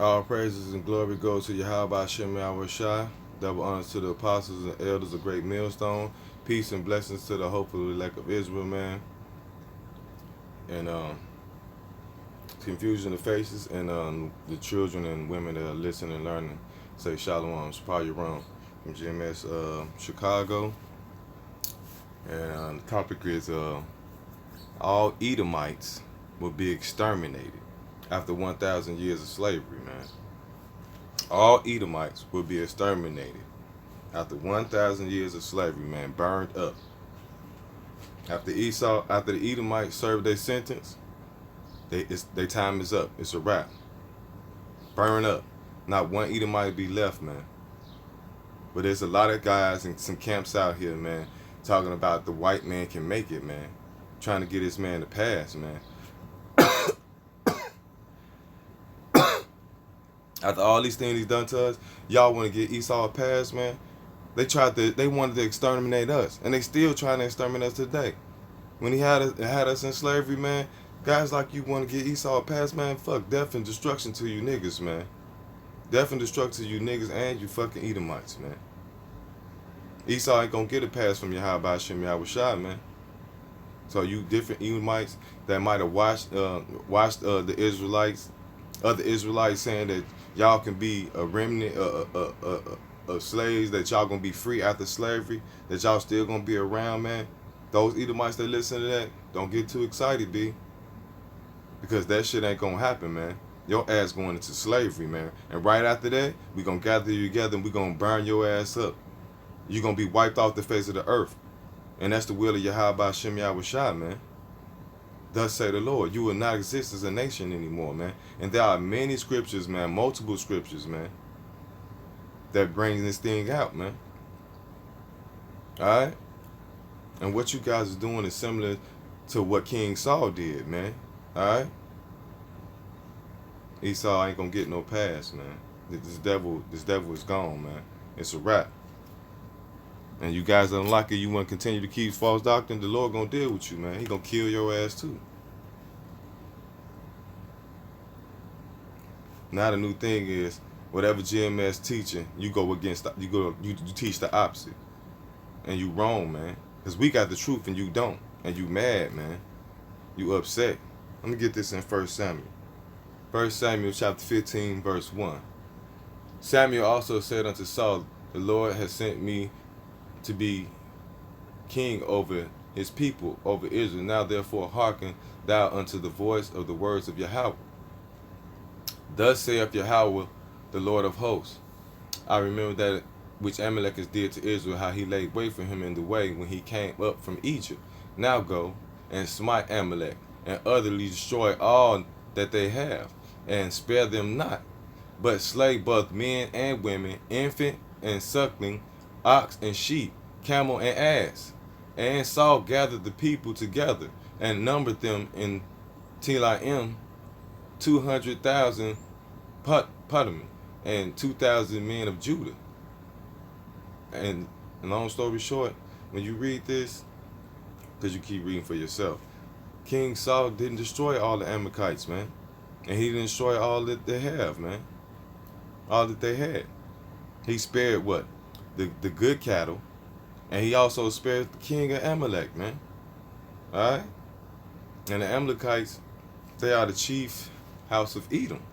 All praises and glory go to Yahweh Shem Shai. Double honors to the apostles and elders of Great Millstone. Peace and blessings to the hopeful elect of Israel, man. And confusion of faces and the children and women that are listening and learning. Say Shalom, Shapar Yaron from GMS Chicago. And the topic is all Edomites will be exterminated after 1,000 years of slavery, man. All Edomites will be exterminated after 1,000 years of slavery, man, burned up. After the Edomites served their sentence, their time is up. It's a wrap. Burn up. Not one Edomite be left, man. But there's a lot of guys in some camps out here, man, talking about the white man can make it, man. Trying to get this man to pass, man. After all these things he's done to us, y'all want to get Esau a pass, man? They wanted to exterminate us, and they still trying to exterminate us today. When he had us in slavery, man, guys like you want to get Esau a pass, man? Fuck, death and destruction to you niggas, man. Death and destruction to you niggas and you fucking Edomites, man. Esau ain't gonna get a pass from Yahweh Shem Shai, man. So you different Edomites that might have watched the Israelites, other Israelites saying that y'all can be a remnant of slaves, that y'all gonna be free after slavery, that y'all still gonna be around, man. Those Edomites that listen to that, don't get too excited, B. Because that shit ain't gonna happen, man. Your ass going into slavery, man. And right after that, we gonna gather you together and we gonna burn your ass up. You gonna be wiped off the face of the earth. And that's the will of Yahweh Shem Shai, man. Thus say the Lord, you will not exist as a nation anymore, man. And there are many scriptures, man, multiple scriptures, man, that bring this thing out, man. Alright? And what you guys are doing is similar to what King Saul did, man. Alright? Esau ain't gonna get no pass, man. This devil is gone, man. It's a wrap. And you guys don't like it, you want to continue to keep false doctrine, the Lord gonna deal with you, man. He gonna kill your ass too. Now the new thing is, whatever GMS teaching, you go against, you teach the opposite. And you wrong, man. Because we got the truth and you don't. And you mad, man. You upset. Let me get this in 1 Samuel. 1 Samuel chapter 15, verse 1. Samuel also said unto Saul, the Lord has sent me to be king over his people, over Israel. Now therefore hearken thou unto the voice of the words of Yahweh. Thus saith Yahweh, the Lord of hosts. I remember that which Amalek did to Israel, how he laid wait for him in the way when he came up from Egypt. Now go and smite Amalek, and utterly destroy all that they have, and spare them not, but slay both men and women, infant and suckling, ox and sheep, camel and ass. And Saul gathered the people together and numbered them in Telaim 200,000 Puttam and 2,000 men of Judah. And long story short, when you read this, because you keep reading for yourself, King Saul didn't destroy all the Amalekites, man. And he didn't destroy all that they have, man. All that they had. He spared what? The good cattle, and he also spared the king of Amalek, man. Alright? And the Amalekites, they are the chief house of Edom.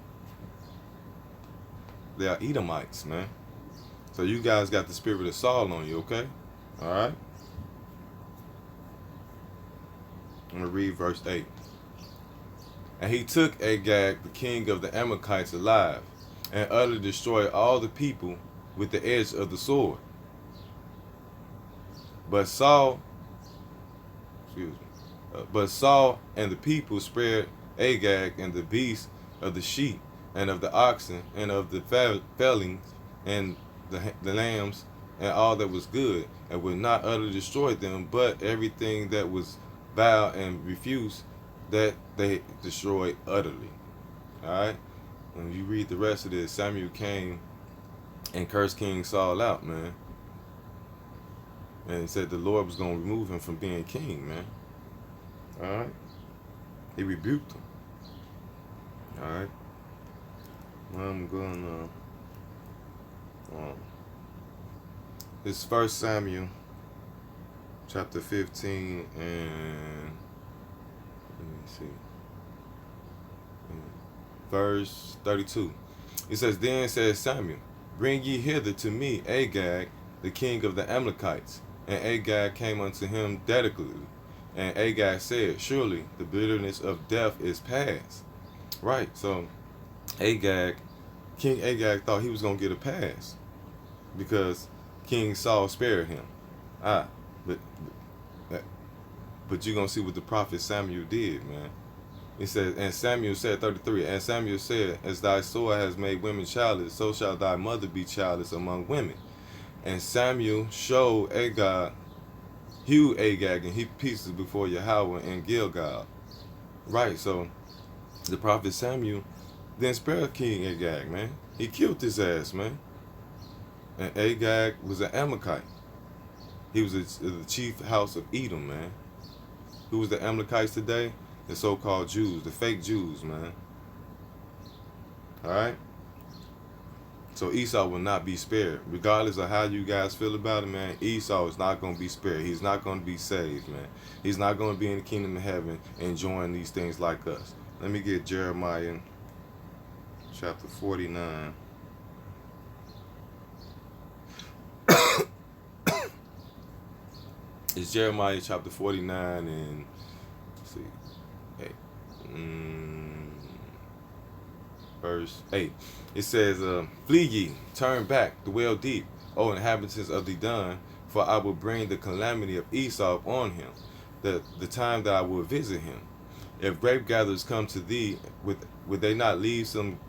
They are Edomites, man. So you guys got the spirit of Saul on you, okay? Alright? I'm going to read verse 8. And he took Agag, the king of the Amalekites, alive, and utterly destroyed all the people with the edge of the sword. But Saul and the people spared Agag and the beasts of the sheep and of the oxen and of the fellings and the lambs and all that was good, and would not utterly destroy them, but everything that was vile and refuse, that they destroyed utterly. Alright? When you read the rest of this, Samuel came and cursed King Saul out, man. And he said the Lord was going to remove him from being king, man. Alright? He rebuked him. Alright? I'm gonna. It's 1 Samuel, chapter 15, and let me see, verse 32. It says, "Then said Samuel, Bring ye hither to me Agag, the king of the Amalekites. And Agag came unto him dedicately. And Agag said, Surely the bitterness of death is past." Right, so King Agag thought he was going to get a pass because King Saul spared him. But but you're going to see what the prophet Samuel did, man. It says, and Samuel said, 33, and Samuel said, As thy sword has made women childless, so shall thy mother be childless among women. And Samuel showed Agag, hewed Agag in pieces before Yahweh in Gilgal. Right, so the prophet Samuel then spared King Agag, man. He killed his ass, man. And Agag was an Amalekite. He was the chief house of Edom, man. Who was the Amalekites today? The so-called Jews, the fake Jews, man. Alright? So Esau will not be spared. Regardless of how you guys feel about it, man, Esau is not going to be spared. He's not going to be saved, man. He's not going to be in the kingdom of heaven enjoying these things like us. Let me get Jeremiah chapter 49. It's Jeremiah chapter 49 and, let's see, verse 8. It says, Flee ye, turn back, dwell deep, O inhabitants of the Dun, for I will bring the calamity of Esau upon him, the time that I will visit him. If grape gatherers come to thee, would they not leave some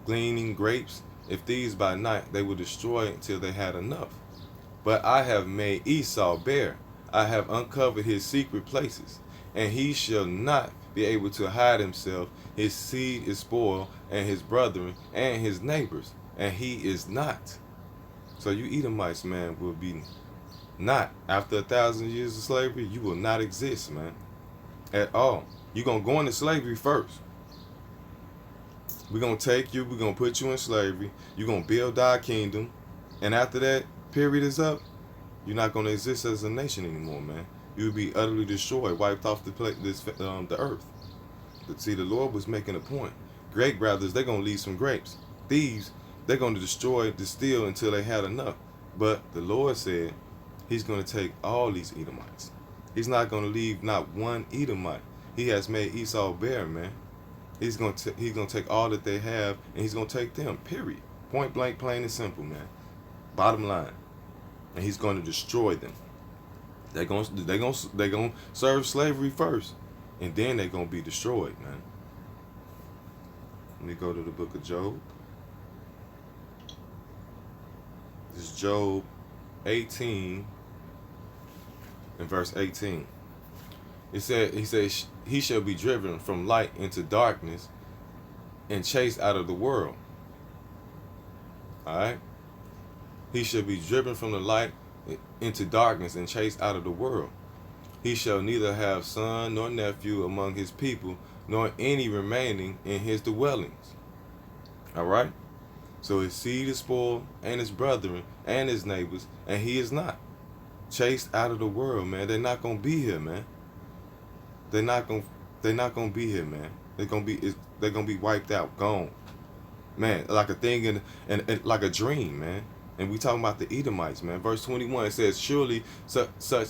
gleaning grapes? If these by night, they will destroy until they had enough. But I have made Esau bare. I have uncovered his secret places, and he shall not be able to hide himself. His seed is spoiled, and his brethren, and his neighbors, and he is not. So you Edomites, man, will be not. After 1,000 years of slavery, you will not exist, man, at all. You're going to go into slavery first. We're going to take you, we're going to put you in slavery, you're going to build our kingdom, and after that period is up, you're not going to exist as a nation anymore, man. You will be utterly destroyed, wiped off the earth. But see, the Lord was making a point. Grape gatherers, they're going to leave some grapes. Thieves, they're going to destroy, distill until they had enough. But the Lord said he's going to take all these Edomites. He's not going to leave not one Edomite. He has made Esau bare, man. He's going to take all that they have, and he's going to take them, period. Point blank, plain and simple, man. Bottom line. And he's going to destroy them. They're going to serve slavery first, and then they're going to be destroyed, man. Let me go to the book of Job. This is Job 18 and verse 18. He says, he shall be driven from light into darkness and chased out of the world. All right? He shall be driven from the light into darkness and chased out of the world. He shall neither have son nor nephew among his people, nor any remaining in his dwellings. All right? So his seed is spoiled, and his brethren, and his neighbors, and he is not. Chased out of the world, man. They're not going to be here, man. They're not going to be here, man. They're going to be wiped out, gone. Man, like a thing and like a dream, man. And we talking about the Edomites, man. Verse 21, it says, Surely such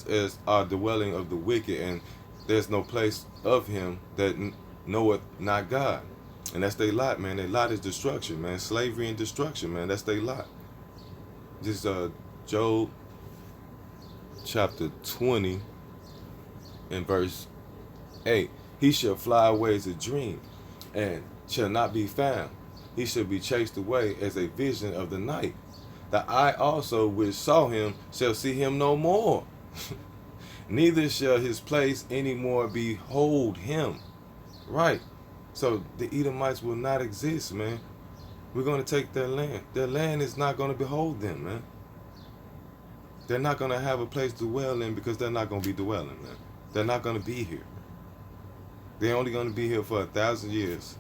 as are the dwelling of the wicked, and there's no place of him that knoweth not God. And that's their lot, man. Their lot is destruction, man. Slavery and destruction, man. That's their lot. This Job chapter 20 and verse 8. He shall fly away as a dream, and shall not be found. He shall be chased away as a vision of the night. The eye also which saw him shall see him no more. Neither shall his place any more behold him. Right. So the Edomites will not exist, man. We're going to take their land. Their land is not going to behold them, man. They're not going to have a place to dwell in because they're not going to be dwelling, man. They're not going to be here. They're only going to be here for 1,000 years.